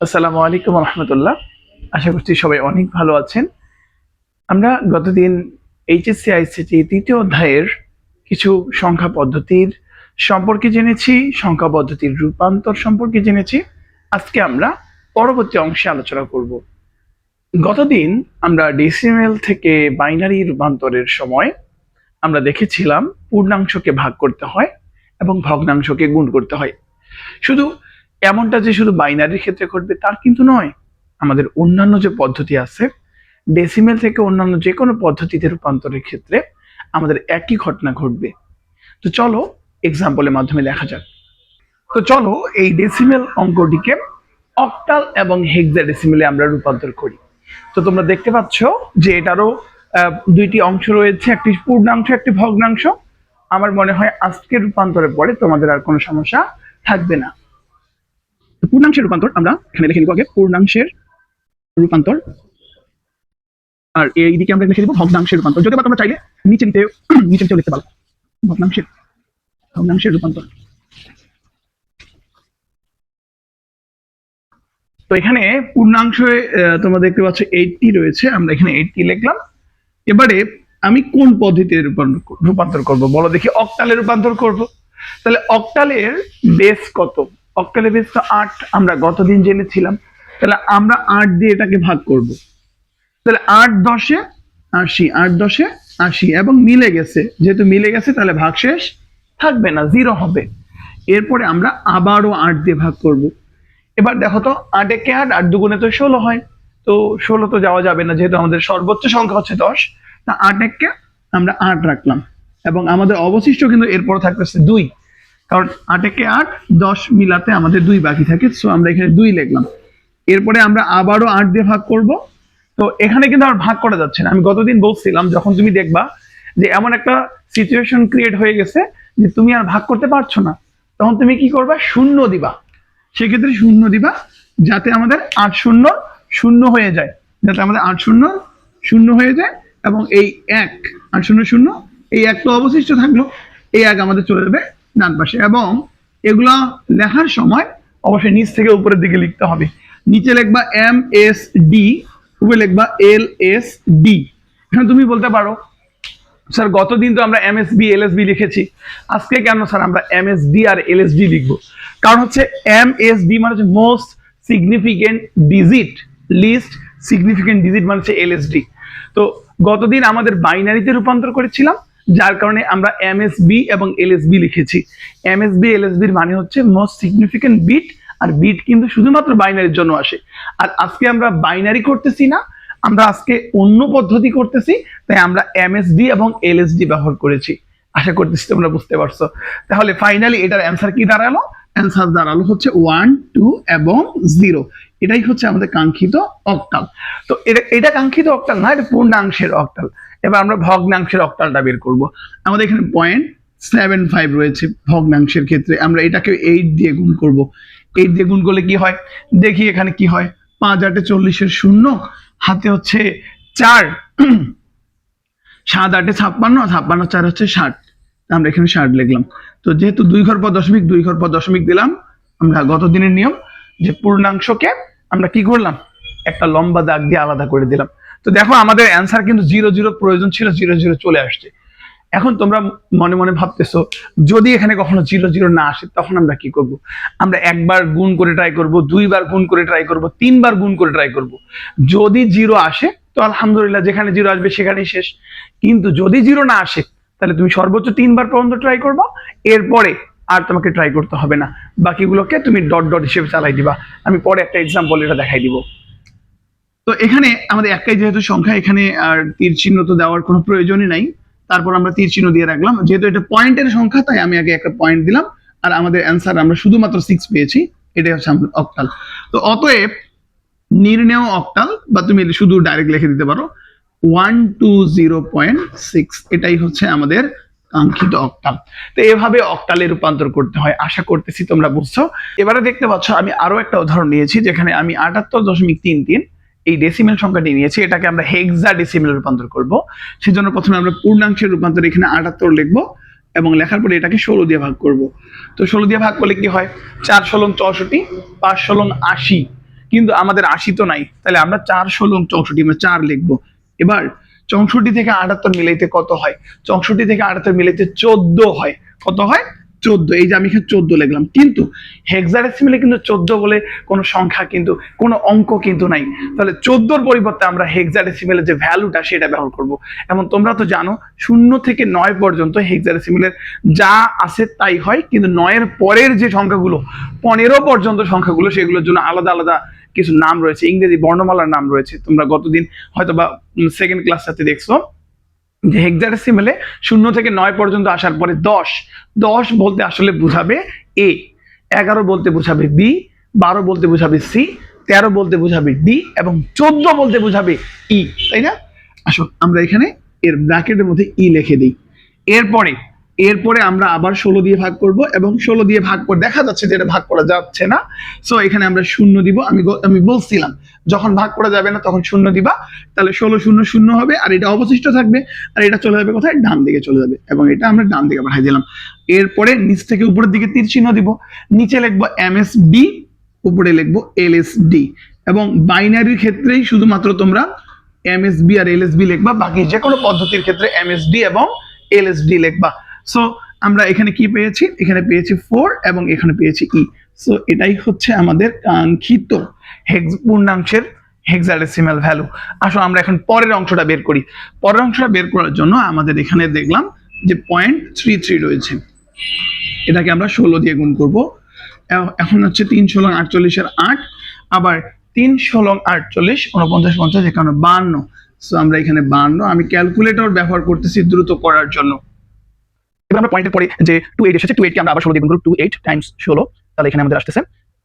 আসসালামু আলাইকুম রহমতুল্লাহ। আশা করছি সবাই অনেক ভালো আছেন। আমরা গতদিন এইচএসসি আইসিটি তৃতীয় অধ্যায়ের কিছু সংখ্যা পদ্ধতির সম্পর্কে জেনেছি, সংখ্যা পদ্ধতির রূপান্তর সম্পর্কে জেনেছি। আজকে আমরা পরবর্তী অংশে আলোচনা করব। গতদিন আমরা ডেসিমেল থেকে বাইনারি রূপান্তরের সময় আমরা দেখেছিলাম পূর্ণাংশকে ভাগ করতে হয় এবং ভগ্নাংশকে গুণ করতে হয়। শুধু এমনটা যে শুধু বাইনারির ক্ষেত্রে ঘটবে তার কিন্তু নয়, আমাদের অন্যান্য যে পদ্ধতি আছে ডেসিমেল থেকে অন্যান্য যে কোনো পদ্ধতিতে রূপান্তরের ক্ষেত্রে আমাদের একই ঘটনা ঘটবে। তো চলো এক্সাম্পলের মাধ্যমে দেখা যাক। তো চলো এই ডেসিমেল অঙ্কটিকে অক্টাল এবং হেক্সাডেসিমেলে আমরা রূপান্তর করি। তো তোমরা দেখতে পাচ্ছ যে এটারও দুইটি অংশ রয়েছে, একটি পূর্ণাংশ একটি ভগ্নাংশ। আমার মনে হয় আজকের রূপান্তরের পরে তোমাদের আর কোনো সমস্যা থাকবে না। পূর্ণাংশের রূপান্তর আমরা এখানে লিখে নিব আগে পূর্ণাংশের রূপান্তর, আর এইদিকে আমরা লিখে দিব ভগ্নাংশের রূপান্তর। যদি বা তোমরা চাইলে নিচে নিচেও লিখতে পারো ভগ্নাংশের রূপান্তর। তো এখানে পূর্ণাংশে তোমরা দেখতে পাচ্ছ 80 রয়েছে, আমরা এখানে 80 লিখলাম। এবারে আমি কোন পদ্ধতিতে রূপান্তর করব বলো দেখি? অক্টালে রূপান্তর করব। তাহলে অক্টালের বেস কত? অক্টালের বেস তো 8, আমরা গতদিন জেনেছিলাম। তাহলে আমরা 8 দিয়ে এটাকে ভাগ করব। তাহলে 8 10 80, 8 10 80 এবং মিলে গেছে। যেহেতু মিলে গেছে তাহলে ভাগশেষ থাকবে না, 0 হবে। এরপরে আমরা আবারও 8 দিয়ে ভাগ করব। এবার দেখো তো 8 একে 8, 8 দুগুণে তো 16 হয়। তো 16 তো যাওয়া যাবে না, যেহেতু আমাদের সর্বোচ্চ সংখ্যা হচ্ছে 10। তা 8 একে আমরা 8 রাখলাম এবং আমাদের অবশিষ্ট কিন্তু এরপর থাকতেছে 2, কারণ 8 একে 8, 10 মিলাতে আমাদের 2 বাকি থাকে। সো আমরা এখানে 2 লিখলাম। এরপরে আমরা আবারও 8 দিয়ে ভাগ করব। তো এখানে কিন্তু আর ভাগ করা যাচ্ছে না। আমি গতদিন বলছিলাম যখন তুমি দেখবা যে এমন একটা সিচুয়েশন ক্রিয়েট হয়ে গেছে যে তুমি আর ভাগ করতে পারছো না, তখন তুমি কি করবা? শূন্য দিবা। সেক্ষেত্রে শূন্য দিবা যাতে আমাদের 8 শূন্য শূন্য হয়ে যায়, যাতে আমাদের 8 শূন্য শূন্য হয়ে যায় এবং এই 1 8 শূন্য শূন্য এই 1 তো অবশিষ্ট থাকলো, এই 1 আমাদের চলে যাবে ডান পাশে। এবং এগুলা লেখার সময় অবশ্যই নিচ থেকে উপরের দিকে লিখতে হবে। নিচে লিখবা MSD, উপরে লিখবা LSD। এখন তুমি বলতে পারো স্যার গতদিন তো আমরা MSB LSB লিখেছি, আজকে কেন স্যার আমরা MSD আর LSD লিখবো? কারণ হচ্ছে MSD মানে হচ্ছে most significant digit, list significant digit মানে হচ্ছে LSD। তো গতদিন আমাদের বাইনারিতে রূপান্তর করেছিলাম, যার কারণে আমরা MSB এবং LSB লিখেছি। MSB LSB এর মানে হচ্ছে মোস্ট সিগনিফিকেন্ট বিট, আর বিট কিন্তু শুধুমাত্র বাইনারির জন্য আসে। আর আজকে আমরা বাইনারি করতেছি না, আমরা আজকে অন্য পদ্ধতি করতেছি, তাই আমরা MSD এবং LSD ব্যবহার করেছি। আশা করতেছি তোমরা বুঝতে পারছো। তাহলে ফাইনালি এটার অ্যান্সার কি দাঁড়ালো? অ্যান্সার দাঁড়ালো হচ্ছে 1 2 এবং 0। এটাই হচ্ছে আমাদের কাঙ্ক্ষিত অক্টাল। তো এটা কাঙ্ক্ষিত অক্টাল না, এটা পূর্ণাংশের অক্টাল। এবার আমরা ভগ্নাংশের অক্টালটা বের করব। আমাদের এখানে 0.75 রয়েছে ভগ্নাংশের ক্ষেত্রে। আমরা এটাকে 8 দিয়ে গুণ করব। 8 দিয়ে গুণ করলে কি হয় দেখি এখানে কি হয়। 5 8 40 শূন্য, হাতে হচ্ছে 4, 7 8 56, 56 4 হচ্ছে 60। আমরা এখানে 60 লিখলাম। তো যেহেতু 2 ঘর পর দশমিক, 2 ঘর পর দশমিক দিলাম, আমরা গত দিনের নিয়ম যে পূর্ণাংশকে আমরা কি করলাম, একটা লম্বা দাগ দিয়ে আলাদা করে দিলাম। তো দেখো আমাদের অ্যান্সার কিন্তু 0 0 প্রয়োজন ছিল, 0 0 চলে আসছে। এখন তোমরা মনে মনে ভাবতেছো যদি এখানে কখনো 0 0 না আসে তখন আমরা কি করব? আমরা একবার গুণ করে ট্রাই করব, 2 বার গুণ করে ট্রাই করব, 3 বার গুণ করে ট্রাই করব। যদি 0 আসে তো আলহামদুলিল্লাহ, যেখানে 0 আসবে সেখানেই শেষ। কিন্তু যদি 0 না আসে তাহলে তুমি সর্বোচ্চ 3 বার পর্যন্ত ট্রাই করবা, এরপরে আর তোমাকে ট্রাই করতে হবে না। বাকিগুলোকে তুমি ডট ডট হিসেবে চালাই দিবা। আমি পরে একটা এক্সাম্পল এটা দেখাই দিব। তো এখানে আমাদের একটাই যেহেতু সংখ্যা, এখানে আর তীর চিহ্ন তো দেওয়ার কোনো প্রয়োজনই নাই। তারপর আমরা তীর চিহ্ন দিয়ে রাখলাম, যেহেতু এটা পয়েন্টের সংখ্যা তাই আমি আগে একটা পয়েন্ট দিলাম। আর আমাদের অ্যান্সার আমরা শুধুমাত্র 6 পেয়েছি, এটাই হচ্ছে আমাদের অক্টাল। তো অতএব নির্ণেয় অক্টাল, বা তুমি শুধু ডাইরেক্ট লিখে দিতে পারো 120.6, এটাই হচ্ছে আমাদের কাঙ্ক্ষিত অক্টাল। তো এভাবে অক্টালে রূপান্তর করতে হয়। আশা করতেছি তোমরা বুঝছো। এবারে দেখতে পাচ্ছ আমি আরো একটা উদাহরণ নিয়েছি, যেখানে আমি 78.33 এই ডেসিমেল সংখ্যাটি নিয়েছি। এটাকে আমরা হেক্সাডেসিমেলে রূপান্তর করব। সেজন্য প্রথমে আমরা পূর্ণাংশের রূপান্তর এখানে 78 লিখবো এবং লেখার পরে এটাকে 16 দিয়ে ভাগ করব। তো 16 দিয়ে ভাগ করলে কি হয়? 4 16 64, 5 16 80। কিন্তু আমাদের 80 তো নাই, তাহলে আমরা 4 16 64 আমরা 4 লিখবো। এবার 64 থেকে 78 মিলাইতে কত হয়? 64 থেকে 78 মিলাইতে 14 হয়। কত হয়? 14। এই যে আমি এখানে 14 লিখলাম, কিন্তু হেক্সাডেসিমেলে কিন্তু 14 বলে কোনো সংখ্যা কিন্তু কোনো অঙ্ক কিন্তু নাই। তাহলে 14 এর পরিবর্তে আমরা হেক্সাডেসিমেলের যে ভ্যালুটা সেটা ব্যবহার করব। এবং তোমরা তো জানো 0 থেকে 9 পর্যন্ত হেক্সাডেসিমেলের যা আছে তাই হয়, কিন্তু 9 এর পরের যে সংখ্যাগুলো 15 পর্যন্ত সংখ্যাগুলো সেগুলোর জন্য আলাদা আলাদা কিছু নাম রয়েছে, ইংরেজি বর্ণমালার নাম রয়েছে। তোমরা গতদিন হয়তো বা সেকেন্ড ক্লাসটাতে দেখছো যে হেক্সাডেসিমেলে 0 থেকে 9 পর্যন্ত আসার পরে 10 10 বলতে আসলে বোঝাবে এ, 11 বলতে বোঝাবে বি, 12 বলতে বোঝাবে সি, 13 বলতে বোঝাবে ডি এবং 14 বলতে বোঝাবে ই, তাই না? আসো আমরা এখানে এর ব্র্যাকেটের মধ্যে ই লিখে দিই। এরপরে আমরা আবার 16 দিয়ে ভাগ করব এবং 16 দিয়ে ভাগ করে দেখা যাচ্ছে যে এটা ভাগ করা যাচ্ছে না, সো এখানে আমরা শূন্য দিব। আমি বলছিলাম যখন ভাগ করা যাবে না তখন শূন্য দিবা, তাহলে 16 শূন্য শূন্য হবে আর এটা অবশিষ্ট থাকবে, আর এটা চলে যাবে কোথায়? ডান দিকে চলে যাবে, এবং এটা আমরা ডান দিকে পাঠিয়ে দিলাম। এরপরে নিচ থেকে উপরের দিকে তীর চিহ্ন দিব, নিচে লিখবো এমএসবি, উপরে লিখবো এলএসডি, এবং বাইনারির ক্ষেত্রেই শুধুমাত্র তোমরা এমএসবি আর এলএসবি লিখবা, বাকি যে কোনো পদ্ধতির ক্ষেত্রে এমএসডি এবং এলএসডি লিখবা। সো আমরা এখানে কি পেয়েছি? এখানে পেয়েছি 4 এবং এখানে পেয়েছি ই। সো এটাই হচ্ছে আমাদের কাঙ্ক্ষিত পূর্ণাংশের হেক্সাডেসিমাল ভ্যালু। আসো আমরা এখন পরের অংশটা বের করি। পরের অংশটা বের করার জন্য আমাদের এখানে দেখলাম যে 0.33 রয়েছে, এটাকে আমরা 16 দিয়ে গুণ করব। এখন হচ্ছে 3 16 48 এর 8, আবার 3 16 48 49 50 51 52। সো আমরা এখানে 52, আমি ক্যালকুলেটর ব্যবহার করতেছি দ্রুত করার জন্য। এবার আমরা পয়েন্টের পরে যে 28 এসেছে, 28 কে আমরা আবার 16 দিয়ে গুণ করব, 28 টাইমস 16, তাহলে এখানে আমাদের আসতেছে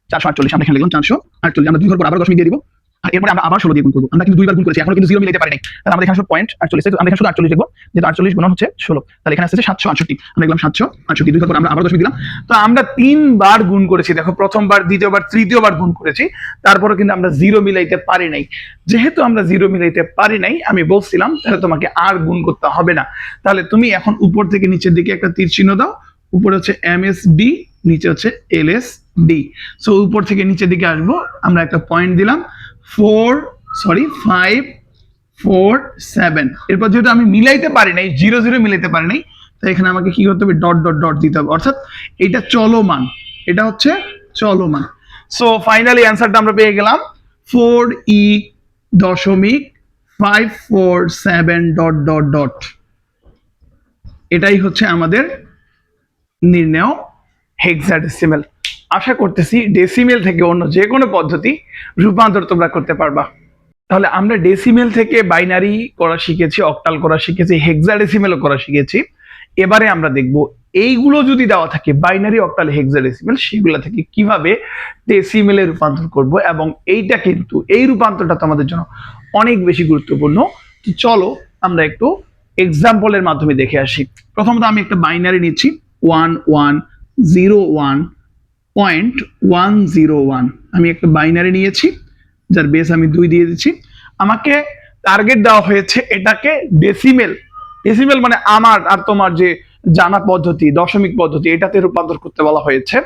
448। আমরা এখানে লিখলাম 448, আমরা 2 ঘর পর আবার দশমিক দিয়ে দিব, আর এরপরে আমরা আবার 16 দিয়ে গুণ করব। আমরা কিন্তু দুইবার গুণ করেছি, এখনো কিন্তু 0 মিলাইতে পারি নাই, তাহলে আমাদের এখানে 0.48, আমরা এখানে শুধু 48 লিখব, যে 48 গুণন হচ্ছে 16, তাহলে এখানে আসছে 768। আমরা লিখলাম 768, দুই ঘর পর আমরা আবার দশমিক দিলাম। তো আমরা 3 বার গুণ করেছি, দেখো প্রথমবার, দ্বিতীয়বার, তৃতীয়বার গুণ করেছি, তারপরে কিন্তু আমরা 0 মিলাইতে পারি নাই। যেহেতু আমরা 0 মিলাইতে পারি নাই, আমি বলছিলাম তাহলে তোমাকে আর গুণ করতে হবে না। তাহলে তুমি এখন উপর থেকে নিচের দিকে একটা তীর চিহ্ন দাও, উপরে হচ্ছে এমএসডি, নিচে হচ্ছে এলএসডি। সো উপর থেকে নিচের দিকে আসবো, আমরা একটা পয়েন্ট দিলাম 5 4 7। এরপর যেহেতু আমি মিলাইতে পারি নাই, 0 0 মিলাইতে পারি নাই, তাই এখানে আমাকে কি করতে হবে? ডট ডট ডট দিতে হবে, অর্থাৎ এটা চলমান, এটা হচ্ছে চলমান। সো ফাইনালি অ্যান্সারটা আমরা পেয়ে গেলাম 4e.547 ডট ডট ডট। এটাই হচ্ছে আমাদের নির্ণেয় হেক্সাডেসিমেল। আশা করতেছি ডেসিমেল থেকে অন্য যে কোনো পদ্ধতি রূপান্তর তোমরা করতে পারবা। তাহলে আমরা ডেসিমেল থেকে বাইনারি করা শিখেছি, অক্টাল করা শিখেছি, হেক্সাডেসিমেলও করা শিখেছি। এবারে আমরা দেখব এইগুলো যদি দেওয়া থাকে বাইনারি, অক্টাল, হেক্সাডেসিমেল, সেগুলো থেকে কিভাবে ডেসিমেলে রূপান্তর করব, এবং এইটা কিন্তু এই রূপান্তরটা তো আমাদের জন্য অনেক বেশি গুরুত্বপূর্ণ। তো চলো আমরা একটু এক্সাম্পলের মাধ্যমে দেখে আসি। প্রথমত আমি একটা বাইনারি নিচ্ছি 1101.101। আমি একটা বাইনারি নিয়েছি যার বেস আমি 2 দিয়ে দিচ্ছি। আমাকে টার্গেট দেওয়া হয়েছে এটাকে ডেসিমেল, ডেসিমেল মানে আমার আর তোমার যে জানা পদ্ধতি, দশমিক পদ্ধতি, এটাতে রূপান্তর করতে বলা হয়েছে।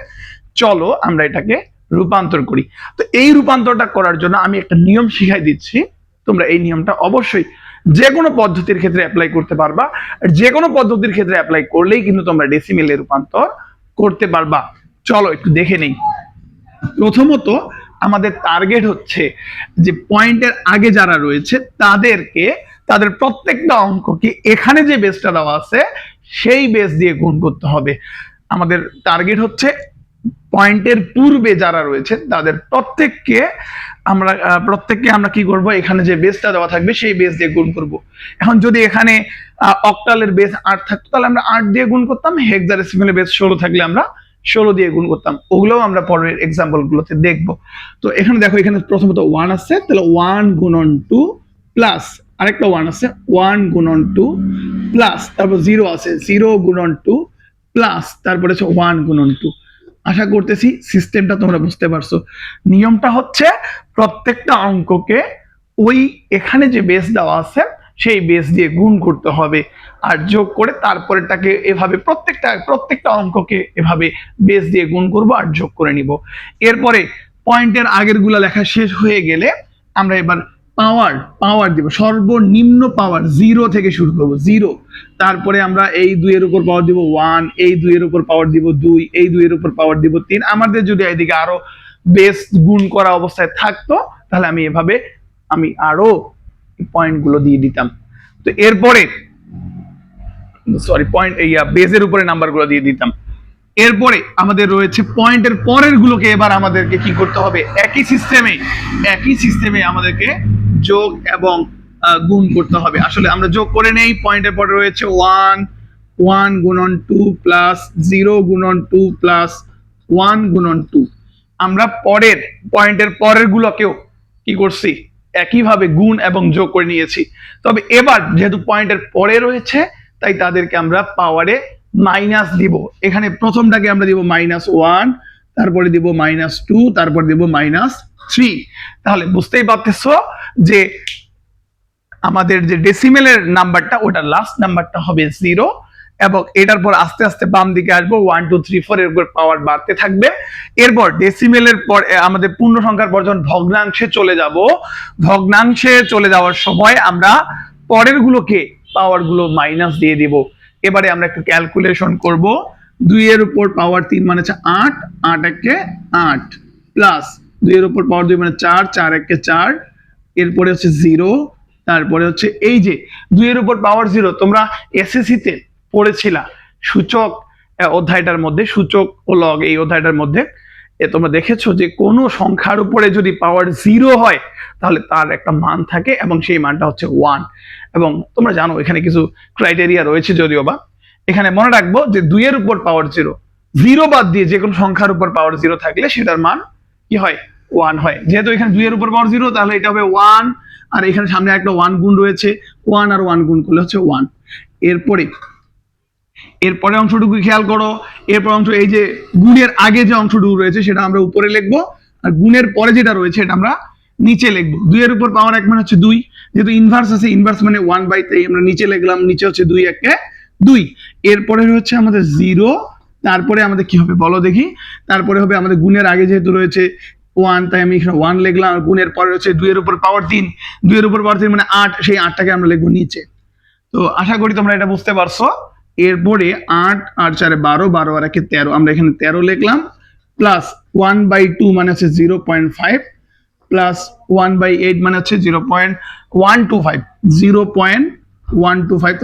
চলো আমরা এটাকে রূপান্তর করি। তো এই রূপান্তরটা করার জন্য আমি একটা নিয়ম শিখাই দিচ্ছি, তোমরা এই নিয়মটা অবশ্যই যে কোনো পদ্ধতির ক্ষেত্রে অ্যাপ্লাই করতে পারবা, আর যে কোনো পদ্ধতির ক্ষেত্রে অ্যাপ্লাই করলেই কিন্তু তোমরা ডেসিমেলে রূপান্তর করতে পারবা। চলো একটু দেখে নেই। প্রথমত আমাদের টার্গেট হচ্ছে যে পয়েন্টের আগে যারা রয়েছে তাদের প্রত্যেকটা অঙ্ককে এখানে যে বেসটা দেওয়া আছে সেই বেস দিয়ে গুণ করতে হবে। আমাদের টার্গেট হচ্ছে পয়েন্টের পূর্বে যারা রয়েছে তাদের প্রত্যেককে আমরা কি করব? এখানে যে বেসটা দেওয়া থাকবে সেই বেস দিয়ে গুণ করব। এখন যদি এখানে অক্টালের বেস 8 থাকতো তাহলে আমরা 8 দিয়ে গুণ করতাম, হেক্সাডেসিমেলের বেস 16 থাকলে আমরা 16 দিয়ে গুণ করতাম। ওগুলোও আমরা পরের এক্সাম্পল গুলোতে দেখবো। তো এখানে দেখো, এখানে প্রথমত 1 আছে, তাহলে 1 গুণন 2 প্লাস আরেকটা 1 আছে, 1 গুণন 2 প্লাস, তারপর 0 আছে, 0 গুণন 2 প্লাস, তারপরে হচ্ছে 1 গুণন 2। আশা করতেছি সিস্টেমটা তোমরা বুঝতে পারছো। নিয়মটা হচ্ছে প্রত্যেকটা অঙ্ককে ওই এখানে যে বেস দেওয়া আছে সেই বেস দিয়ে গুণ করতে হবে, আর যোগ করে তারপরেটাকে এভাবে প্রত্যেকটা অঙ্ককে এভাবে বেস দিয়ে গুণ করব আর যোগ করে নিব। এরপরে পয়েন্টের আগের গুলা লেখা শেষ হয়ে গেলে আমরা এবার পাওয়ার দিব, সর্বনিম্ন পাওয়ার 0 থেকে শুরু করব, 0। তারপরে আমরা এই 2 এর উপর পাওয়ার দিব 1, এই 2 এর উপর পাওয়ার দিব 2, এই 2 এর উপর পাওয়ার দিব 3। আমাদের যদি এদিকে আরো বেস গুণ করা অবস্থায় থাকতো তাহলে আমি আরো পয়েন্ট গুলো দিয়ে দিতাম। তো এরপরে বেসের উপরে নাম্বার গুলো দিয়ে দিতাম। এরপরে আমাদের রয়েছে পয়েন্টের পরের গুলোকে এবার আমাদেরকে কি করতে হবে, একই সিস্টেমে আমাদেরকে যোগ এবং গুণ করতে হবে। আসলে আমরা যোগ করে নেই, পয়েন্টের পরে রয়েছে 1 গুণন 2 প্লাস 0 গুণন 2 প্লাস 1 গুণন 2। আমরা পয়েন্টের পরের গুলোকেও কি করছি, একইভাবে গুণ এবং যোগ করে নিয়েছি। তবে এবার যেহেতু পয়েন্টের পরে রয়েছে তাই তাদেরকে আমরা পাওয়ারে মাইনাস দিব। এখানে প্রথমটাকে আমরা দিব -1, তারপরে দিব -2, তারপর দিব -3। তাহলে বুঝতেই পারতেছো যে আমাদের যে ডেসিমেলের নাম্বারটা, ওটা লাস্ট নাম্বারটা হবে 0, এবং এটার পর আস্তে আস্তে বাম দিকে আসবো 1 2 3 4 এর উপর পাওয়ার বাড়তে থাকবে। এরপর ডেসিমেলের পর আমাদের পূর্ণ সংখ্যার পর যখন ভগ্নাংশে চলে যাওয়ার সময় আমরা পরের গুলোকে পাওয়ার গুলো মাইনাস দিয়ে দিব। এবারে আমরা একটু ক্যালকুলেশন করব। 2 এর উপর পাওয়ার 3 মানে হচ্ছে 8, 8 একে 8, প্লাস 2 এর উপর পাওয়ার 2 মানে 4, 4 একে 4, এরপরে হচ্ছে 0, তারপরে হচ্ছে এই যে 2 এর উপর পাওয়ার 0 তোমরা এসএসসি তে পড়েছিলা সূচক অধ্যায়টার মধ্যে, সূচক ও লগ এই অধ্যায়টার মধ্যে। তোমরা দেখেছো যে কোন সংখ্যার উপরে যদি পাওয়ার 0 হয় তাহলে তার একটা মান থাকে এবং সেই মানটা হচ্ছে 1। এবং তোমরা জানো এখানে কিছু ক্রাইটেরিয়া রয়েছে যদিও বা। এখানে মনে রাখবো যে 2 এর উপর পাওয়ার 0 বাদ দিয়ে যে কোনো সংখ্যার উপর পাওয়ার 0 থাকলে সেটার মান কি হয়, 1 হয়। যেহেতু এখানে 2 এর উপর পাওয়ার 0 তাহলে এটা হবে 1, আর এখানে সামনে একটা 1 গুণ রয়েছে, 1 আর 1 গুণ করলে হচ্ছে 1। এরপরে অংশটুকু খেয়াল করো। এরপর অংশ এই যে গুণের আগে যে অংশটুকু রয়েছে সেটা আমরা উপরে লিখবো, আর গুণের পরে যেটা রয়েছে এটা আমরা নিচে লিখবো। 2 এর উপর পাওয়ার 1 মানে হচ্ছে 2, যেহেতু ইনভার্স আছে, ইনভার্স মানে 1/3 আমরা নিচে লিখলাম, নিচে হচ্ছে 2 একে 2। এরপরে হচ্ছে আমাদের 0, তারপরে আমাদের কি হবে বলো দেখি, তারপরে হবে আমাদের গুণের আগে যেহেতু রয়েছে 1 তাই আমি এখানে 1 লিখলাম, আর গুণের পরে হচ্ছে 2 এর উপর পাওয়ার 3, 2 এর উপর পাওয়ার 3 মানে 8, সেই 8টাকে আমরা লিখবো নিচে। তো আশা করি তোমরা এটা বুঝতে পারছো। এরপরে 8 আর 4 12, 12 আর 1 13, আমরা এখানে 13 লিখলাম, প্লাস 1/2 মানে হচ্ছে 0.5, প্লাস 1/8 মানে হচ্ছে 0.125।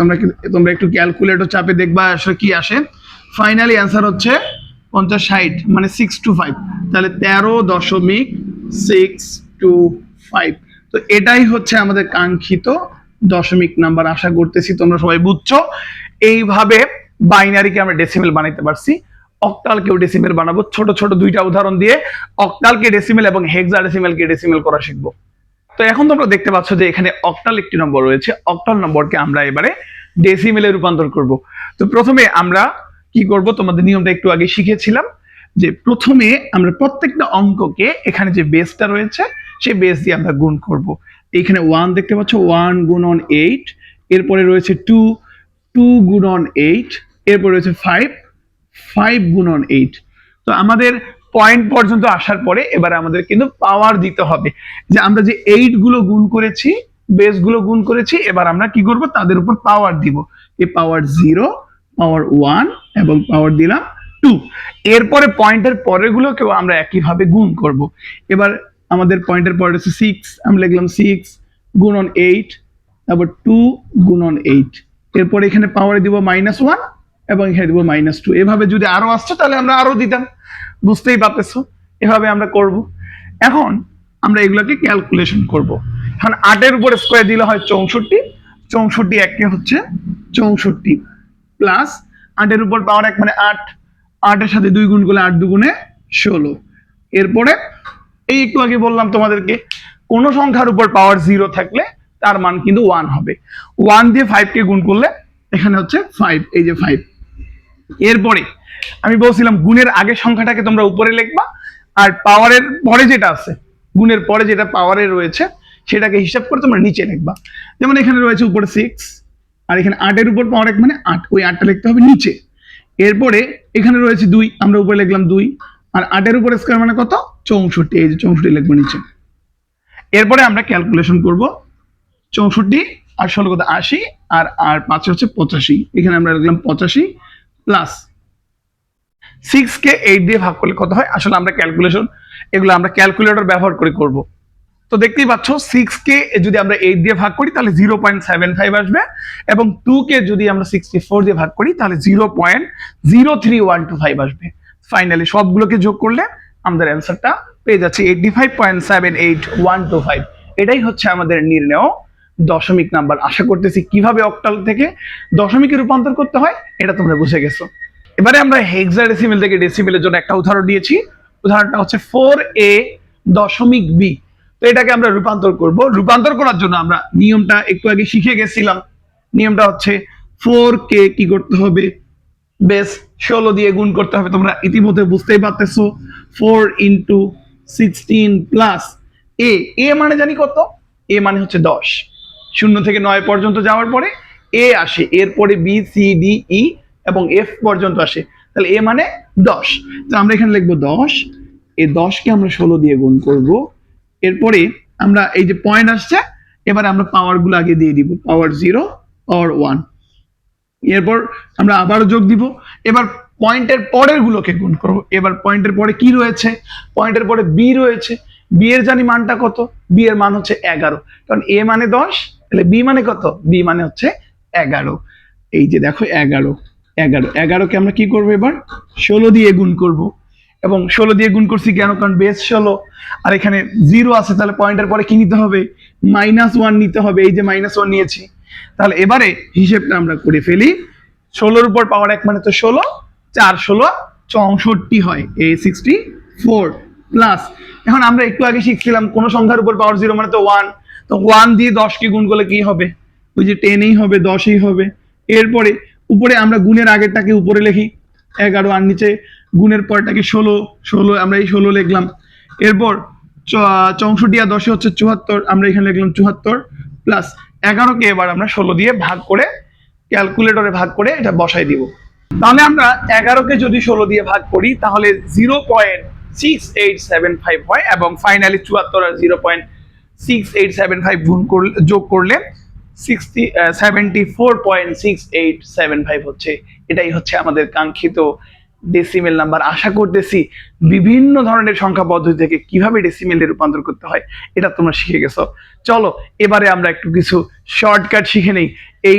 তোমরা একটু ক্যালকুলেটর চাপে দেখবা আসলে কি আসে। ফাইনালি অ্যান্সার হচ্ছে 50 60 মানে 625, তাহলে 13.625। তো এটাই হচ্ছে আমাদের কাঙ্ক্ষিত দশমিক নাম্বার। আশা করতেছি তোমরা সবাই বুঝছো। এইভাবে বাইনারিকে আমরা ডেসিমেল বানাইতে পারছি, অক্টালকেও ডেসিমেল বানাবো। ছোট ছোট দুইটা উদাহরণ দিয়ে অক্টালকে ডেসিমেল এবং হেক্সাডেসিমেলকে ডেসিমেল করা শিখবো। তো এখন তোমরা দেখতে পাচ্ছ যে এখানে অক্টাল একটি নম্বর রয়েছে, অক্টাল নম্বরকে আমরা এবারে ডেসিমেলে রূপান্তর করব। তো প্রথমে আমরা কি করব, তোমাদের নিয়মটা একটু আগে শিখেছিলাম যে প্রথমে আমরা প্রত্যেকটা অঙ্ককে এখানে যে বেসটা রয়েছে সেই বেস দিয়ে আমরা গুণ করব। এখানে 1 দেখতে পাচ্ছ, 1 গুণন 8, এরপরে রয়েছে 2 গুণন 8, এরপরে রয়েছে 5 গুণন 8। তো আমাদের পয়েন্ট পর্যন্ত আসার পরে এবার আমাদের কিন্তু পাওয়ার দিতে হবে, যে আমরা যে 8 গুলো গুণ করেছি, বেস গুলো গুণ করেছি, এবার আমরা কি করব, তাদের উপর পাওয়ার দিব। এই পাওয়ার 0, পাওয়ার 1 এবং পাওয়ার দিলাম 2। এরপরে পয়েন্টের পরের গুলোকেও আমরা একইভাবে গুণ করব। এবার আমাদের পয়েন্টের পরে হচ্ছে 6, আমরা লিখলাম 6 গুণন 8, তারপর 2 গুণন 8, এরপর এখানে পাওয়ারে দিব -1 এবং এখানে দিব -2। এভাবে যদি আরো আসছে তাহলে আমরা আরো দিতাম, বুঝতেই পারতেছো। এভাবে আমরা করব। এখন আমরা এগুলোকে ক্যালকুলেশন করব। এখন 8 এর উপর স্কয়ার দিলে হয় 64, 64 একে হচ্ছে 64, প্লাস 8 এর উপর পাওয়ার 1 মানে 8, 8 এর সাথে 2 গুণ করলে 8 2 16। এরপরে এই একটু আগে বললাম তোমাদেরকে, কোন সংখ্যার উপর পাওয়ার 0 থাকলে তার মান কিন্তু 1 হবে। 1 দিয়ে 5 কে গুণ করলে এখানে হচ্ছে 5, এই যে 5। এরপরে আমি বলছিলাম গুণের আগের সংখ্যাটাকে তোমরা উপরে লিখবা, আর পাওয়ারের পরে যেটা আছে, গুণের পরে যেটা পাওয়ারে রয়েছে সেটাকে হিসাব করে তোমরা নিচে লিখবা। যেমন এখানে রয়েছে উপরে 6, আর এখানে 8 এর উপর পাওয়ার 1 মানে 8, ওই 8টা লিখতে হবে নিচে। এরপরে এখানে রয়েছে 2, আমরা উপরে লিখলাম 2, আর 8 এর উপর স্কয়ার মানে কত, 64, এই যে 64 লিখবো নিচে। এরপরে আমরা ক্যালকুলেশন করব 64 আর 16 কত 80 আর 5 হচ্ছে 85, এখানে আমরা লিখলাম 85 প্লাস 6 কে 8 দিয়ে ভাগ করলে কত হয়। আসলে আমরা ক্যালকুলেশন এগুলো আমরা ক্যালকুলেটর ব্যবহার করে করব। তো দেখতেই পাচ্ছ 6 কে যদি আমরা 8 দিয়ে ভাগ করি তাহলে 0.75 আসবে, এবং 2 কে যদি আমরা 64 দিয়ে ভাগ করি তাহলে 0.03125 আসবে। ফাইনালি সবগুলোকে যোগ করলে আমাদের অ্যান্সারটা পেয়ে যাচ্ছে 85.78125। এটাই হচ্ছে আমাদের নির্ণেয় দশমিক নাম্বার। আশা করতেছি কিভাবে অক্টাল থেকে দশমিকে রূপান্তর করতে হয় এটা তোমরা বুঝে গেছো। এবারে আমরা হেক্সাডেসিমেল থেকে ডেসিমেলের জন্য একটা উদাহরণ দিয়েছি। উদাহরণটা হচ্ছে 4a দশমিক b। তো এটাকে আমরা রূপান্তর করব। রূপান্তর করার জন্য আমরা নিয়মটা একটু আগে শিখে গেছিলাম। নিয়মটা হচ্ছে 4 কে কি করতে হবে, বেস 16 দিয়ে গুণ করতে হবে। তোমরা ইতিমধ্যে বুঝতেই পারতেছো 4 ইন্টু 16 প্লাস এ। এ মানে জানি কত, এ মানে হচ্ছে 10। 0 থেকে 9 পর্যন্ত যাওয়ার পরে এ আসে, এরপরে বি সি ডি ই এবং এফ পর্যন্ত আসে, তাহলে এ মানে 10। তো আমরা এখানে লিখবো 10, এই 10 কে আমরা 16 দিয়ে গুণ করব। এরপরে আমরা এই যে পয়েন্ট আসছে, এবারে আমরা পাওয়ার গুলো আগে দিয়ে দিব, পাওয়ার 0, পাওয়ার 1। এরপর আমরা আবার যোগ দিব। এবার পয়েন্টের পরের গুলোকে গুণ করব। এবার পয়েন্টের পরে কি রয়েছে, পয়েন্টের পরে বি রয়েছে। বি এর জানি মানটা কত, বি এর মান হচ্ছে 11, কারণ এ মানে 10, তাহলে বি মানে কত, বি মানে হচ্ছে 11। এই যে দেখো 11 কে আমরা কি করবো, এবার 16 দিয়ে গুণ করব। এবং 16 দিয়ে গুণ করছি কেন, কারণ বেস 16 আর এখানে 0 আছে, তাহলে পয়েন্টের পরে কি নিতে হবে, -1 নিতে হবে। এই যে -1 নিয়েছি। তাহলে এবারে হিসেবটা আমরা করে ফেলি। 16 উপর পাওয়ার 1 মানে তো 16, 4 16 64 হয়, এই 64 প্লাস। এখন আমরা একটু আগে শিখছিলাম কোন সংখ্যার উপর পাওয়ার 0 মানে তো 1, তো 1 দিয়ে 10 কে গুণ করলে কি হবে, ওই যে 10ই হবে, 10ই হবে। এরপরে উপরে আমরা গুণের আগেরটাকে উপরে লিখি 11, আর নিচে গুণের পরটাকে 16 আমরা এই 16 লিখলাম। এরপর 64 আর 10 হচ্ছে 74, আমরা এখানে লিখলাম 74 প্লাস 11 কে এবার আমরা 16 দিয়ে ভাগ করে ক্যালকুলেটরে ভাগ করে এটা বসাই দিব। তাহলে আমরা 11 কে যদি 16 দিয়ে ভাগ করি তাহলে 0.6875 হয়, এবং ফাইনালি 74 আর 0.6875 গুণ করলে যোগ করলে 74.6875 হচ্ছে। এটাই হচ্ছে আমাদের কাঙ্ক্ষিত ডেসিমেল নাম্বার। আশা করতেছি বিভিন্ন ধরনের সংখ্যা পদ্ধতি থেকে কিভাবে ডেসিমেলে রূপান্তর করতে হয় এটা তোমরা শিখে গেছো। চলো এবারে আমরা একটু কিছু শর্টকাট শিখে নেই, এই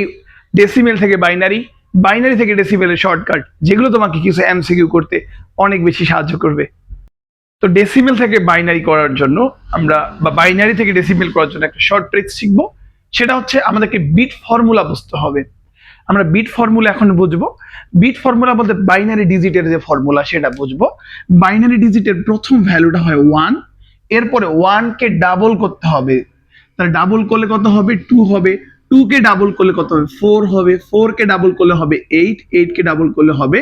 ডেসিমেল থেকে বাইনারি, বাইনারি থেকে ডেসিমেলের শর্টকাট, যেগুলো তোমাকে কিছু এমসিকিউ করতে অনেক বেশি সাহায্য করবে। তো ডেসিমেল থেকে বাইনারি করার জন্য আমরা, বা বাইনারি থেকে ডেসিমেল করার জন্য একটা শর্ট ট্রিক শিখবো। সেটা হচ্ছে আমাদেরকে বিট ফর্মুলা বুঝতে হবে। আমরা বিট ফর্মুলা এখন বুঝবো। বিট ফর্মুলা বলতে বাইনারি ডিজিটের যে ফর্মুলা সেটা বুঝবো। বাইনারি ডিজিটের প্রথম ভ্যালুটা হয় 1, এরপরে 1 কে ডাবল করতে হবে, তাহলে ডাবল করলে কত হবে, 2 হবে। 2 কে ডাবল করলে কত হবে, 4 হবে। 4 কে ডাবল করলে হবে 8, 8 কে ডাবল করলে হবে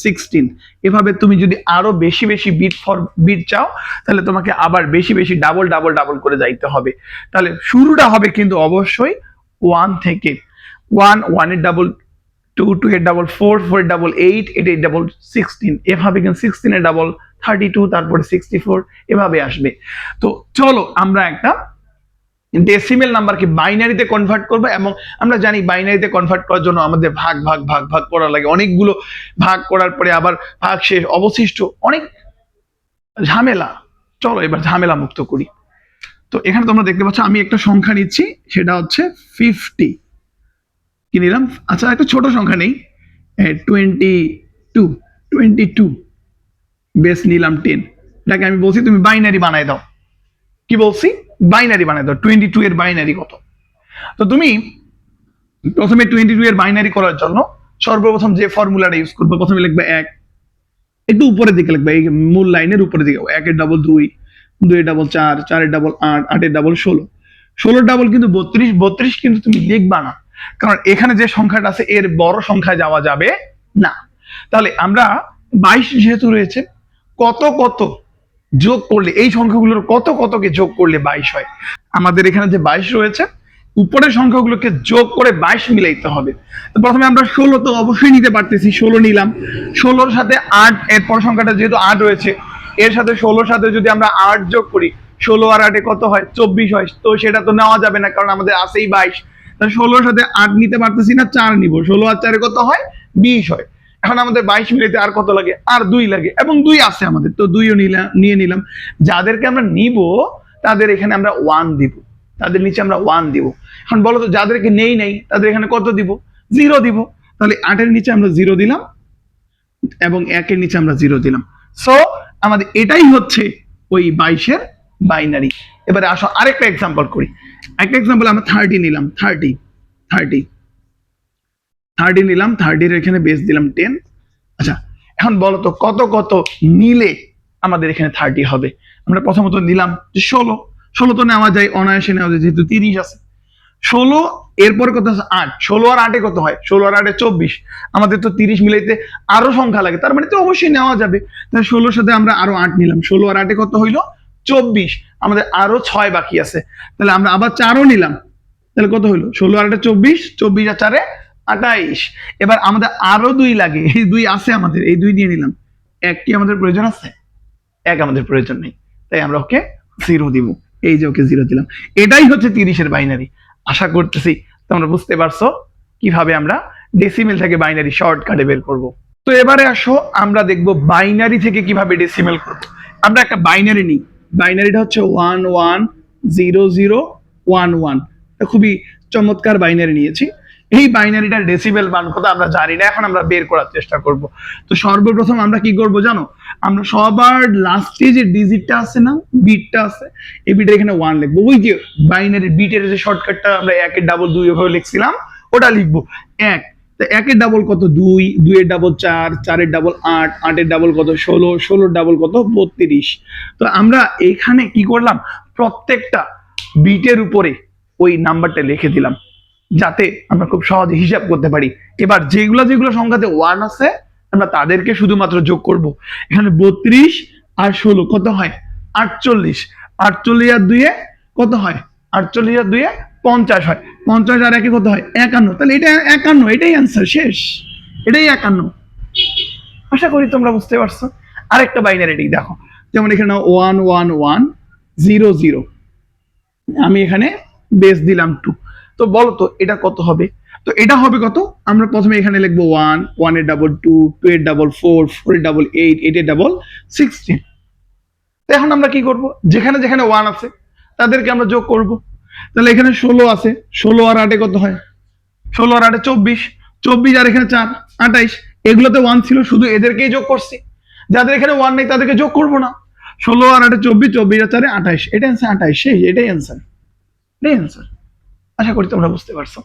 16। এভাবে তুমি যদি আরো বেশি বেশি বিট চাও তাহলে তোমাকে আবার বেশি বেশি ডাবল ডাবল ডাবল করে যাইতে হবে। তাহলে শুরুটা হবে কিন্তু অবশ্যই 1 থেকে। 1 এর ডাবল 2, 2 এর ডাবল 4, 4 এর ডাবল 8, 8 এর ডাবল 16, এভাবে কিন্তু 16 এর ডাবল 32, তারপরে 64, এভাবে আসবে। তো চলো আমরা একটা ডেসিমেল নাম্বারকে বাইনারিতে কনভার্ট করব, এবং আমরা জানি বাইনারিতে কনভার্ট করার জন্য আমাদের ভাগ ভাগ ভাগ ভাগ করা লাগে, অনেকগুলো ভাগ করার পরে আবার ভাগ শেষ, অবশিষ্ট, অনেক ঝামেলা। চলো এবার ঝামেলা মুক্ত করি। তো এখানে তোমরা দেখতে পাচ্ছ আমি একটা সংখ্যা নিচ্ছি, সেটা হচ্ছে 50। কি নিলাম, আচ্ছা একটা ছোট সংখ্যা নেই, 22 বেস নিলাম 10। এটাকে আমি বলছি তুমি বাইনারি বানাই দাও। কি বলছি, বাইনারি বানাই দাও। 22 এর বাইনারি কত? তো তুমি প্রথমে 22 এর বাইনারি করার জন্য সর্বপ্রথম যে ফর্মুলাটা ইউজ করবে, প্রথমে লিখবে 1, একটু উপরের দিকে লিখবে, এই মূল লাইনের উপরের দিকে। 1 এর ডাবল 2, 2 এর ডাবল 4, 4 এর ডাবল 8, 8 এর ডাবল 16, 16 ডাবল কিন্তু 32, 32 কিন্তু তুমি লিখবা না, কারণ এখানে যে সংখ্যাটা আছে এর বড় সংখ্যায় যাওয়া যাবে না। তাহলে আমরা 22 যেহেতু রয়েছে, কত কত যোগ করলে, এই সংখ্যাগুলোর কত কতকে যোগ করলে 22 হয়। আমাদের এখানে যে 22 রয়েছে, উপরের সংখ্যাগুলোকে যোগ করে 22 মিলাইতে হবে। তো প্রথমে আমরা 16 তো অবশ্যই নিতে পারতেছি, 16 নিলাম। 16-র সাথে 8, এরপর সংখ্যাটা যেহেতু 8 রয়েছে, এর সাথে 16 সাথে যদি আমরা 8 যোগ করি, 16 আর 8 কত হয়? 24 হয়। তো সেটা তো নেওয়া যাবে না, কারণ আমাদের আছেই 22। তাহলে 16 সাথে 8 নিতে পারতেছি না, 4 নিব। 16 আর 4 কত হয়? 20 হয়। এখন আমাদের 22 মিলাইতে আর কত লাগে? আর 2 লাগে, এবং 2 আছে আমাদের, তো 2ও নিয়ে নিলাম। যাদেরকে আমরা নিব তাদের এখানে আমরা 1 দিব, তাদের নিচে আমরা 1 দিব। এখন বলো তো যাদেরকে নেই তাদের এখানে কত দিব? 0 দিব। তাহলে 8 এর নিচে আমরা 0 দিলাম এবং 1 এর নিচে আমরা 0 দিলাম। সো আমাদের এটাই হচ্ছে ওই 22 এর বাইনারি। এবারে আসো আরেকটা এক্সাম্পল করি। একটা এক্সাম্পল আমরা 30 নিলাম, 30 নিলাম, 30 এর এখানে বেস দিলাম 10। আচ্ছা, এখন বলো তো কত কত নিলে আমাদের এখানে 30 হবে? আমরা প্রথমত নিলাম যে 16 তো নেওয়া যায়, অনায়াসে নেওয়া যায়, যেহেতু 30 আছে। 16 এরপর কত আছে? 8। 16 আর 8 কত হয়? 16 আর 8 24। আমাদের তো 30 মিলাইতে আরো সংখ্যা লাগে, তার মানে তো অবশ্যই নেওয়া যাবে। তাহলে 16 সাথে আমরা আরো 8 নিলাম। 16 আর 8 কত হইলো? 24। আমাদের আরো 6 বাকি আছে, তাহলে আমরা আবার 4ও নিলাম। তাহলে কত হইলো? 16 আর 8 24, 24 আর 4 28। এবার আমাদের আরো 2 লাগে, এই 2 আছে আমাদের, এই 2 নিয়ে নিলাম। 1 কি আমাদের প্রয়োজন আছে? 1 আমাদের প্রয়োজন নেই, তাই আমরা ওকে 0 দিব। এই যে ওকে 0 দিলাম। এটাই হচ্ছে 30 এর বাইনারি। আশা করতেছি তোমরা বুঝতে পারছো কিভাবে আমরা ডেসিমেল থেকে বাইনারি শর্টকাটে বের করব। তো এবারে আসো আমরা দেখব বাইনারি থেকে কিভাবে ডেসিমেল করব। আমরা একটা বাইনারি নিই, বাইনারিটা হচ্ছে 110011। এটা খুবই চমৎকার বাইনারি নিয়েছি। এই বাইনারিটার ডেসিমেল মান কত আমরা জানি না, এখন আমরা বের করার চেষ্টা করব। তো সর্বপ্রথম আমরা কি করব জানো? আমরা সবার লাস্টে যে ডিজিটটা আছে না, বিটটা আছে, এই বিটের এখানে 1 লিখবো। ওই যে বাইনারি বিটের যে শর্টকাটটা আমরা 1 এর ডাবল 2 এভাবে লিখছিলাম, ওটা লিখবো 1। তো 1 এর ডাবল কত? 2, 2 এর ডাবল 4, 4 এর ডাবল 8, 8 এর ডাবল কত? 16, 16 এর ডাবল কত? 32। তো আমরা এখানে কি করলাম? প্রত্যেকটা বিটের উপরে ওই নাম্বারটা লিখে দিলাম, যাতে আমরা খুব সহজে হিসাব করতে পারি। এবার যেগুলো সংখ্যাতে 1 আছে আমরা তাদেরকে শুধুমাত্র যোগ করব। এখানে 32 আর 16 কত হয়? 48। 48 আর 2 কত হয়? 48 আর 2 50 হয়। 50 আর 1 কত হয়? 51। তাহলে এটা 51, এটাই অ্যান্সার, শেষ। এটাই 51। আশা করি তোমরা বুঝতে পারছো। আরেকটা বাইনারি দেখো, যেমন এখানে 11100। আমি এখানে বেস দিলাম 2। তো বলো তো এটা কত হবে? তো এটা হবে কত? আমরা প্রথমে এখানে লিখবো 1, 1 এর ডাবল 2, 2 এর ডাবল 4, 4 এর ডাবল 8, 8 এর ডাবল 16। তো এখন আমরা কি করব? যেখানে যেখানে 1 আছে তাদেরকে আমরা যোগ করব। তাহলে এখানে 16 আছে, 16 আর 8 কত হয়? 16 আর 8 24, 24 আর এখানে 4 28। এগুলোতে 1 ছিল, শুধু এদেরকেই যোগ করছি। যাদের এখানে 1 নেই তাদেরকে যোগ করব না। 16 আর 8 24, 24 আর 4 28। এটা অ্যান্সার 28। সেই এটাই অ্যান্সার, এটাই অ্যান্সার। আশা করি তোমরা বুঝতে পারছো।